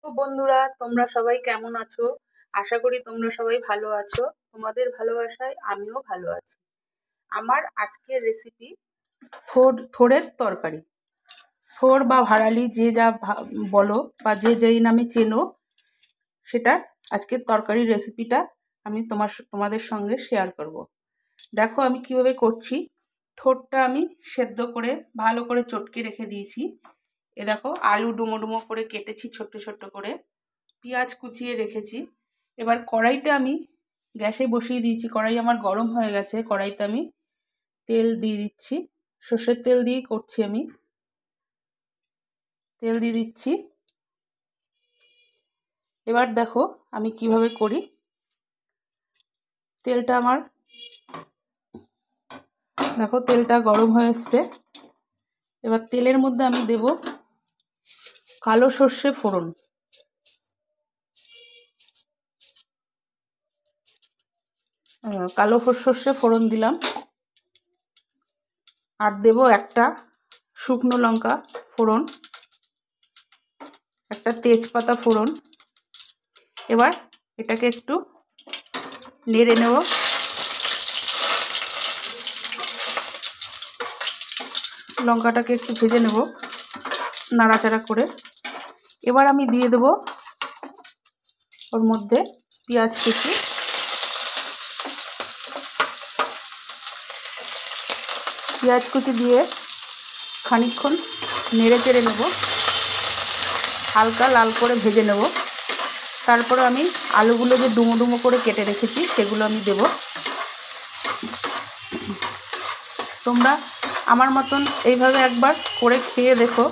তো বন্ধুরা, তোমরা সবাই কেমন আছো? আশা করি তোমরা সবাই ভালো আছো। তোমাদের ভালোবাসায় আমিও ভালো আছি। আমার আজকের রেসিপি থোড়ের তরকারি। থোড় বা ভাড়ালি যে যা বলো বা যে যেই নামে চেনো, সেটার আজকের তরকারির রেসিপিটা আমি তোমাদের সঙ্গে শেয়ার করব। দেখো আমি কিভাবে করছি। থোড়টা আমি সেদ্ধ করে ভালো করে চটকে রেখে দিয়েছি। এ দেখো আলু ডুমো ডুমো করে কেটেছি ছোট্ট ছোট্ট করে, পেঁয়াজ কুচিয়ে রেখেছি। এবার কড়াইটা আমি গ্যাসে বসিয়ে দিয়েছি। কড়াই আমার গরম হয়ে গেছে। কড়াইতে আমি তেল দিয়ে দিচ্ছি। সর্ষের তেল দিয়েই করছি আমি। তেল দিয়ে দিচ্ছি। এবার দেখো আমি কিভাবে করি। তেলটা আমার দেখো তেলটা গরম হয়ে এসছে। এবার তেলের মধ্যে আমি দেব কালো সর্ষে ফোড়ন। কালো সর্ষে ফোড়ন দিলাম। আর দেব একটা শুকনো লঙ্কা ফোড়ন, একটা তেজপাতা ফোড়ন। এবার এটাকে একটু নেড়ে নেব। লঙ্কাটাকে একটু ভেজে নেব নাড়াচাড়া করে। এবার আমি দিয়ে দেব ওর মধ্যে পেঁয়াজ কুচি। পেঁয়াজ কুচি দিয়ে খানিকক্ষণ নেড়ে চেড়ে নেব, হালকা লাল করে ভেজে নেব। তারপরে আমি আলুগুলো যে ডুমো ডুমো করে কেটে রেখেছি সেগুলো আমি দেব। তোমরা আমার মতন এইভাবে একবার করে খেয়ে দেখো।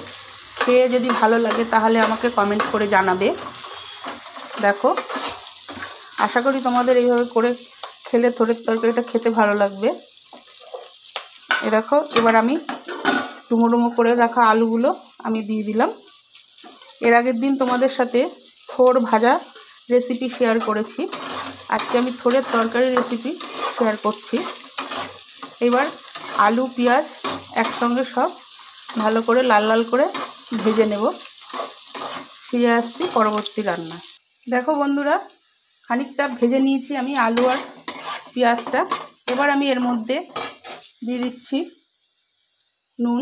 খেয়ে যদি ভালো লাগে তাহলে আমাকে কমেন্ট করে জানাবে। দেখো আশা করি তোমাদের এইভাবে করে খেলে থোড়ের তরকারিটা খেতে ভালো লাগবে। এ দেখো এবার আমি ডুমো ডুমো করে রাখা আলুগুলো আমি দিয়ে দিলাম। এর আগের দিন তোমাদের সাথে থোড় ভাজা রেসিপি শেয়ার করেছি। আজকে আমি থোড়ের তরকারি রেসিপি শেয়ার করছি। এবার আলু পেঁয়াজ একসঙ্গে সব ভালো করে লাল লাল করে ভেজে নেব। ফিরে আসছি পরবর্তী রান্না। দেখো বন্ধুরা, খানিকটা ভেজে নিয়েছি আমি আলু আর পেঁয়াজটা। এবার আমি এর মধ্যে দিয়ে দিচ্ছি নুন,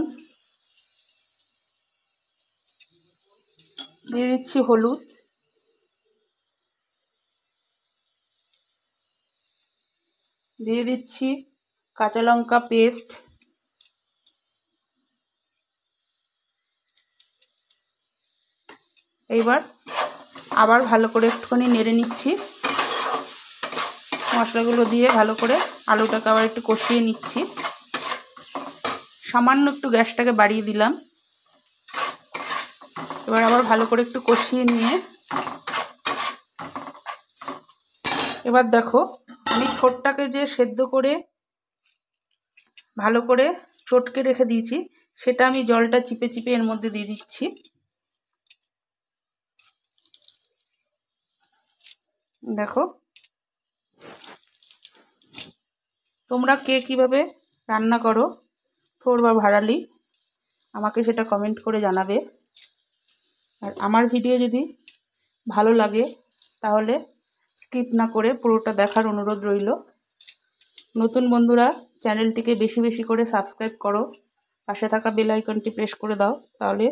দিয়ে দিচ্ছি হলুদ, দিয়ে দিচ্ছি কাঁচা লঙ্কা পেস্ট, এইবার আবার ভালো করে একটুখানি নেড়ে নিচ্ছি। মশলাগুলো দিয়ে ভালো করে আলুটাকে আবার একটু কষিয়ে নিচ্ছি। সামান্য একটু গ্যাসটাকে বাড়িয়ে দিলাম। এবার আবার ভালো করে একটু কষিয়ে নিয়ে এবার দেখো আমি থোড়টাকে যে সেদ্ধ করে ভালো করে চটকে রেখে দিয়েছি সেটা আমি জলটা চিপে চিপে এর মধ্যে দিয়ে দিচ্ছি। দেখো তোমরা কে কীভাবে রান্না করো থোড় বা ভাড়ালি আমাকে সেটা কমেন্ট করে জানাবে। আর আমার ভিডিও যদি ভালো লাগে তাহলে স্কিপ না করে পুরোটা দেখার অনুরোধ রইল। নতুন বন্ধুরা চ্যানেলটিকে বেশি বেশি করে সাবস্ক্রাইব করো, পাশে থাকা বেল আইকনটি প্রেস করে দাও, তাহলে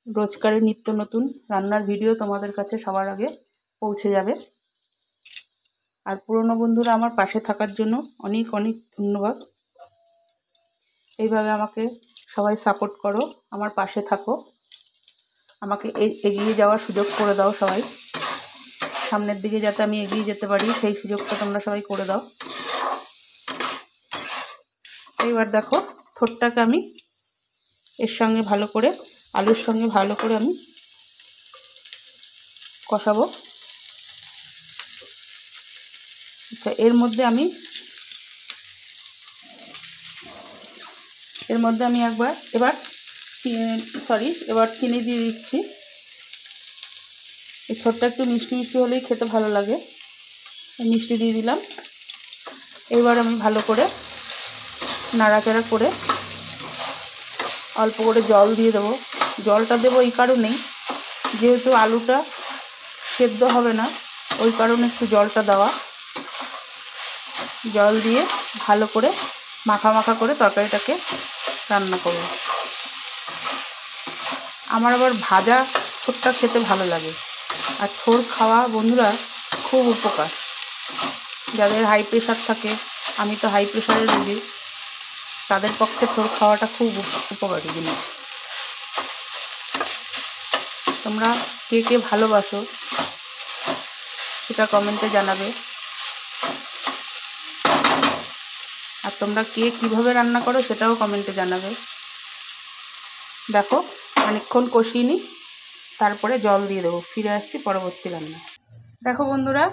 রোজকারের নিত্য নতুন রান্নার ভিডিও তোমাদের কাছে সবার আগে পৌঁছে যাবে। আর পুরনো বন্ধুরা আমার পাশে থাকার জন্য অনেক অনেক ধন্যবাদ। এইভাবে আমাকে সবাই সাপোর্ট করো, আমার পাশে থাকো, আমাকে এগিয়ে যাওয়ার সুযোগ করে দাও সবাই। সামনের দিকে যাতে আমি এগিয়ে যেতে পারি সেই সুযোগটা তোমরা সবাই করে দাও। এইবার দেখো থোড়টাকে আমি এর সঙ্গে ভালো করে আলুর সঙ্গে ভালো করে আমি কষাবো। আচ্ছা এর মধ্যে আমি এবার চিনি দিয়ে দিচ্ছি। এই থোড়টা একটু মিষ্টি মিষ্টি হলেই খেতে ভালো লাগে, মিষ্টি দিয়ে দিলাম। এবার আমি ভালো করে নাড়াচাড়া করে অল্প করে জল দিয়ে দেবো। জলটা দেবো এই কারণেই যেহেতু আলুটা সেদ্ধ হবে না, ওই কারণে একটু জলটা দেওয়া। জল দিয়ে ভালো করে মাখা মাখা করে তরকারিটাকে রান্না করব। আমার আবার ভাজা ছোটটা খেতে ভালো লাগে, আর থোর খাওয়া বন্ধুরা খুব উপকার। যাদের হাই প্রেশার থাকে, আমি তো হাই প্রেশারের রোগী, তাদের পক্ষে থোর খাওয়াটা খুব উপকারী জিনিস। তোমরা কে কে ভালোবাসো সেটা কমেন্টে জানাবে। আর তোমরা কে কীভাবে রান্না করো সেটাও কমেন্টে জানাবে। দেখো অনেকক্ষণ কষিয়ে নিই, তারপরে জল দিয়ে দেবো। ফিরে আসছি পরবর্তী রান্না। দেখো বন্ধুরা,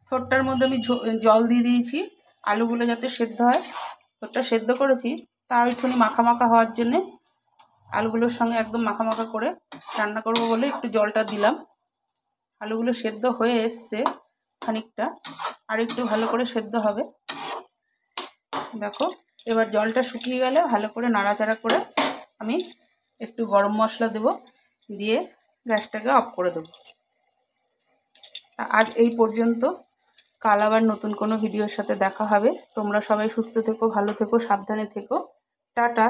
থোরটার মধ্যে আমি জল দিয়ে দিয়েছি আলুগুলো যাতে সেদ্ধ হয়। থোরটা সেদ্ধ করেছি, তার একটুখানি মাখা মাখা হওয়ার জন্যে আলুগুলোর সঙ্গে একদম মাখা মাখা করে রান্না করব বলে একটু জলটা দিলাম। আলুগুলো সেদ্ধ হয়ে এসছে খানিকটা, আর একটু ভালো করে সেদ্ধ হবে। দেখো এবার জলটা শুকিয়ে গেলে ভালো করে নাড়াচাড়া করে আমি একটু গরম মশলা দেব, দিয়ে গ্যাসটাকে অফ করে দেবো। আজ এই পর্যন্ত। কাল আবার নতুন কোনো ভিডিওর সাথে দেখা হবে। তোমরা সবাই সুস্থ থেকো, ভালো থেকো, সাবধানে থেকো। টাটা।